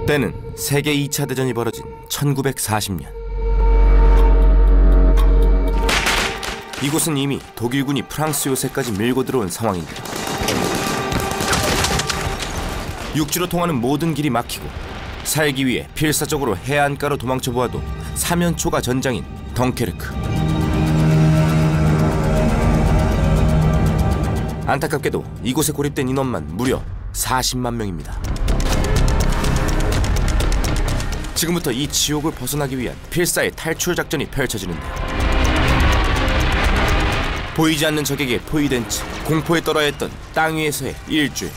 때는 세계 2차 대전이 벌어진 1940년. 이곳은 이미 독일군이 프랑스 요새까지 밀고 들어온 상황인데 육지로 통하는 모든 길이 막히고 살기 위해 필사적으로 해안가로 도망쳐 보아도 사면초가 전장인 덩케르크. 안타깝게도 이곳에 고립된 인원만 무려 40만 명입니다. 지금부터 이 지옥을 벗어나기 위한 필사의 탈출 작전이 펼쳐지는데 보이지 않는 적에게 포위된 채 공포에 떨어야 했던 땅 위에서의 일주일.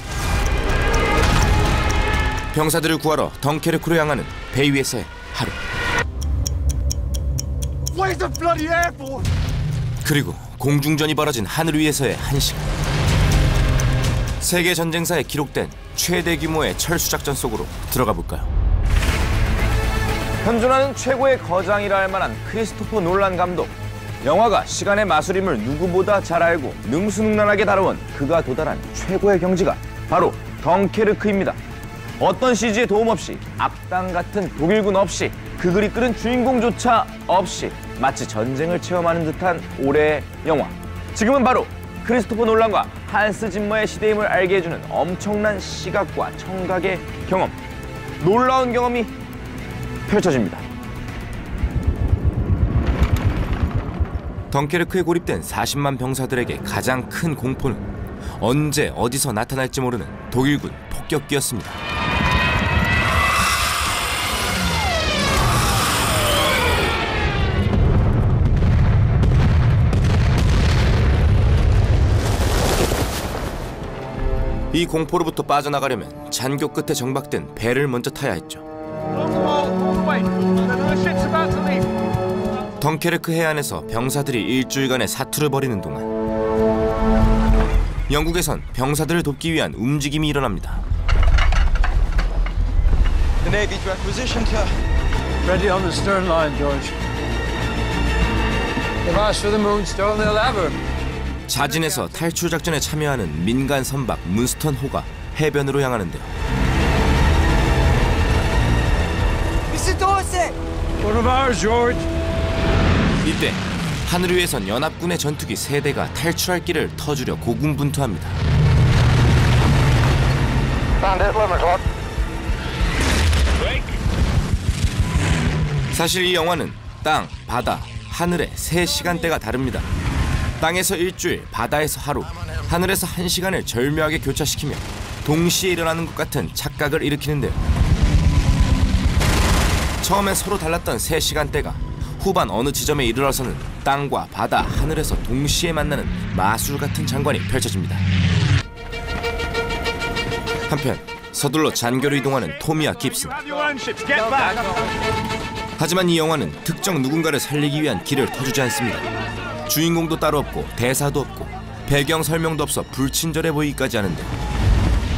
병사들을 구하러 덩케르크로 향하는 배 위에서의 하루. 그리고 공중전이 벌어진 하늘 위에서의 1시간. 세계 전쟁사에 기록된 최대 규모의 철수 작전 속으로 들어가 볼까요? 현존하는 최고의 거장이라 할 만한 크리스토퍼 놀란 감독. 영화가 시간의 마술임을 누구보다 잘 알고 능수능란하게 다뤄온 그가 도달한 최고의 경지가 바로 덩케르크입니다. 어떤 CG의 도움 없이, 악당 같은 독일군 없이, 그 글이 끓은 주인공조차 없이 마치 전쟁을 체험하는 듯한 올해의 영화. 지금은 바로 크리스토퍼 놀란과 한스 짐머의 시대임을 알게 해주는 엄청난 시각과 청각의 경험, 놀라운 경험이 펼쳐집니다. 덩케르크에 고립된 40만 병사들에게 가장 큰 공포는 언제 어디서 나타날지 모르는 독일군 폭격기였습니다. 이 공포로부터 빠져나가려면 잔교 끝에 정박된 배를 먼저 타야 했죠. 덩케르크 해안에서 병사들이 일주일간의 사투를 벌이는 동안 영국에선 병사들을 돕기 위한 움직임이 일어납니다. The Navy's requisitioned her. Ready on the stern line, George. They've asked for the Moonstone, they'll have her. 자진해서 탈출 작전에 참여하는 민간 선박 문스턴 호가 해변으로 향하는데요. Mr. Dorset! One of ours, George. 이때 하늘 위에선 연합군의 전투기 3대가 탈출할 길을 터주려 고군분투합니다. 사실 이 영화는 땅, 바다, 하늘의 3시간대가 다릅니다. 땅에서 일주일, 바다에서 하루, 하늘에서 1시간을 절묘하게 교차시키며 동시에 일어나는 것 같은 착각을 일으키는데요. 처음엔 서로 달랐던 3시간대가 후반 어느 지점에 이르러서는 땅과 바다, 하늘에서 동시에 만나는 마술 같은 장관이 펼쳐집니다. 한편 서둘러 잔교로 이동하는 토미와 깁슨. 하지만 이 영화는 특정 누군가를 살리기 위한 길을 터주지 않습니다. 주인공도 따로 없고 대사도 없고 배경 설명도 없어 불친절해 보이기까지 하는데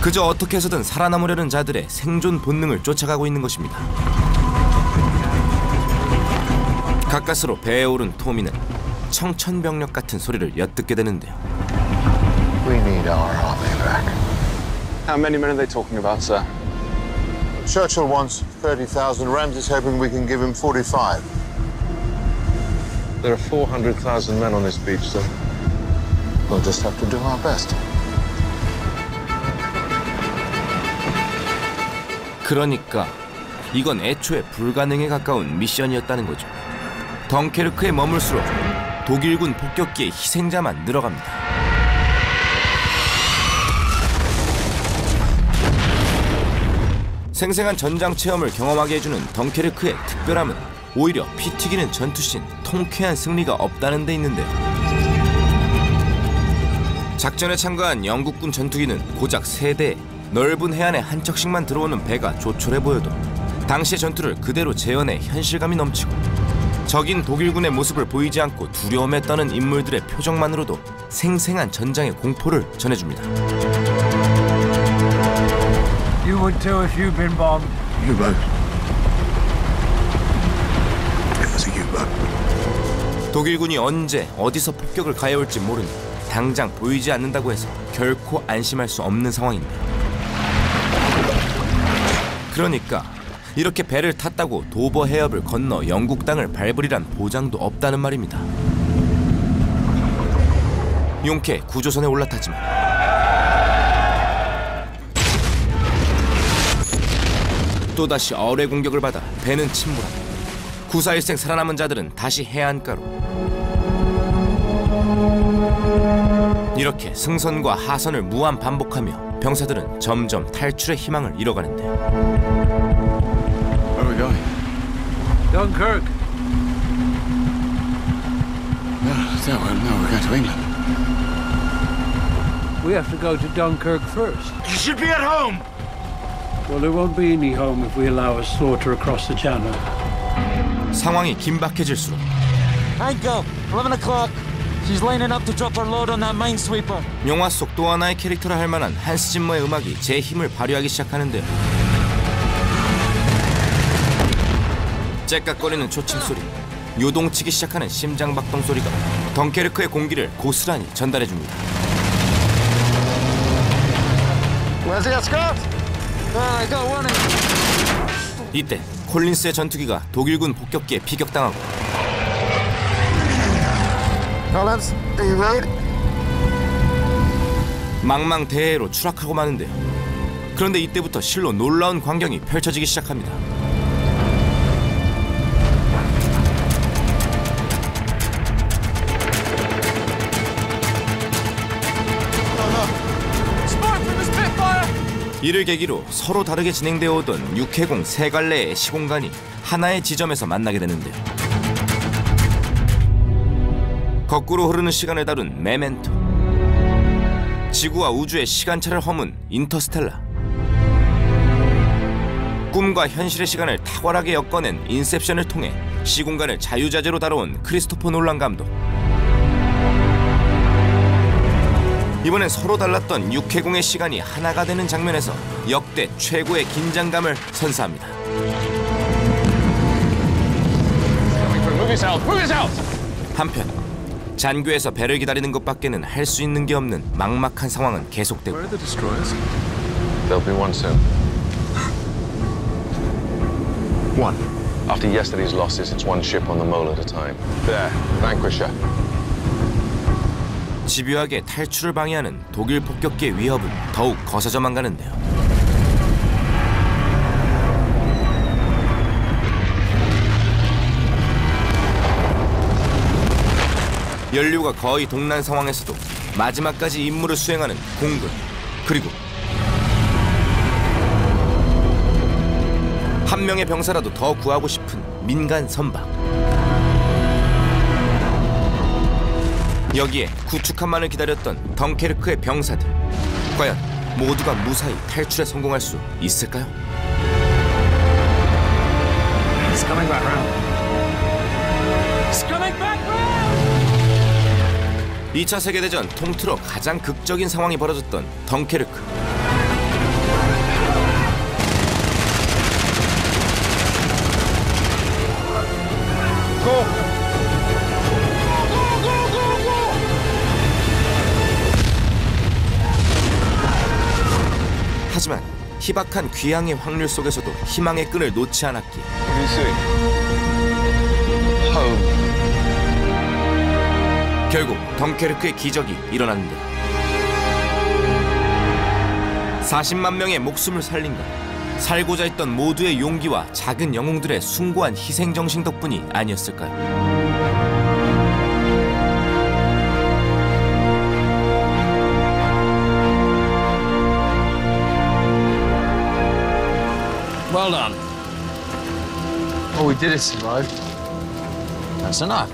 그저 어떻게 해서든 살아남으려는 자들의 생존 본능을 쫓아가고 있는 것입니다. 가까스로 배에 오른 토미는 청천벽력 같은 소리를 엿듣게 되는데요. We need our army back. How many men are they talking about, sir? Churchill wants 30,000. Ramsay's hoping we can give him 45. There are 400,000 men on this beach, sir. We'll just have to do our best. 그러니까 이건 애초에 불가능에 가까운 미션이었다는 거죠. 덩케르크에 머물수록 독일군 폭격기의 희생자만 늘어갑니다. 생생한 전장 체험을 경험하게 해주는 덩케르크의 특별함은 오히려 피 튀기는 전투씬, 통쾌한 승리가 없다는 데 있는데요. 작전에 참가한 영국군 전투기는 고작 3대, 넓은 해안에 한 척씩만 들어오는 배가 조촐해 보여도 당시의 전투를 그대로 재현해 현실감이 넘치고 적인 독일군의 모습을 보이지 않고 두려움에 떠는 인물들의 표정만으로도 생생한 전장의 공포를 전해줍니다. You would too if you'd been bombed. U-boat. It was a U-boat. 독일군이 언제 어디서 폭격을 가해올지 모르니 당장 보이지 않는다고 해서 결코 안심할 수 없는 상황인데 그러니까 이렇게 배를 탔다고 도버 해협을 건너 영국 땅을 밟으리란 보장도 없다는 말입니다. 용케 구조선에 올라탔지만 또다시 어뢰 공격을 받아 배는 침몰하고 구사일생 살아남은 자들은 다시 해안가로. 이렇게 승선과 하선을 무한 반복하며 병사들은 점점 탈출의 희망을 잃어가는데요. Where are we going? Dunkirk. No, we're going to England. We have to go to Dunkirk first. You should be at home! Well, there won't be any home if we allow a slaughter across the channel. 상황이 긴박해질수록 Anchor, 11 o'clock. She's lining up to drop her load on that minesweeper. 영화 속 또 하나의 캐릭터라 할 만한 한스 짐머의 음악이 제 힘을 발휘하기 시작하는데요. 째깍거리는 초침 소리, 요동치기 시작하는 심장박동 소리가 덩케르크의 공기를 고스란히 전달해줍니다. Where's the escort? I got one. 이때 콜린스의 전투기가 독일군 폭격기에 피격당하고 Collins, are you ready? 망망대해로 추락하고 마는데요. 그런데 이때부터 실로 놀라운 광경이 펼쳐지기 시작합니다. 이를 계기로 서로 다르게 진행되어 오던 육해공 세 갈래의 시공간이 하나의 지점에서 만나게 되는데요. 거꾸로 흐르는 시간을 다룬 메멘토, 지구와 우주의 시간차를 허문 인터스텔라, 꿈과 현실의 시간을 탁월하게 엮어낸 인셉션을 통해 시공간을 자유자재로 다뤄온 크리스토퍼 놀란 감독. 이번엔 서로 달랐던 육해공의 시간이 하나가 되는 장면에서 역대 최고의 긴장감을 선사합니다. 한편 잔교에서 배를 기다리는 것밖에는 할 수 있는 게 없는 막막한 상황은 계속되고 Where are the destroyers? There'll be one soon. One. After yesterday's losses, it's one ship on the mole at a time. There, Vanquisher. 집요하게 탈출을 방해하는 독일 폭격기의 위협은 더욱 거세져만 가는데요. 연료가 거의 동난 상황에서도 마지막까지 임무를 수행하는 공군, 그리고 한 명의 병사라도 더 구하고 싶은 민간 선박. 여기에 구축함만을 기다렸던 덩케르크의 병사들. 과연 모두가 무사히 탈출에 성공할 수 있을까요? It's coming back round. It's coming back round. 2차 세계대전 통틀어 가장 극적인 상황이 벌어졌던 덩케르크. 하지만 희박한 귀향의 확률 속에서도 희망의 끈을 놓지 않았기에 What do you see? Home. 결국 덩케르크의 기적이 일어났는데 40만 명의 목숨을 살린 것, 살고자 했던 모두의 용기와 작은 영웅들의 숭고한 희생정신 덕분이 아니었을까요? Well done. All we did is survive. That's enough.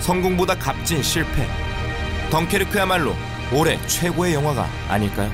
성공보다 값진 실패. 덩케르크야말로 올해 최고의 영화가 아닐까요?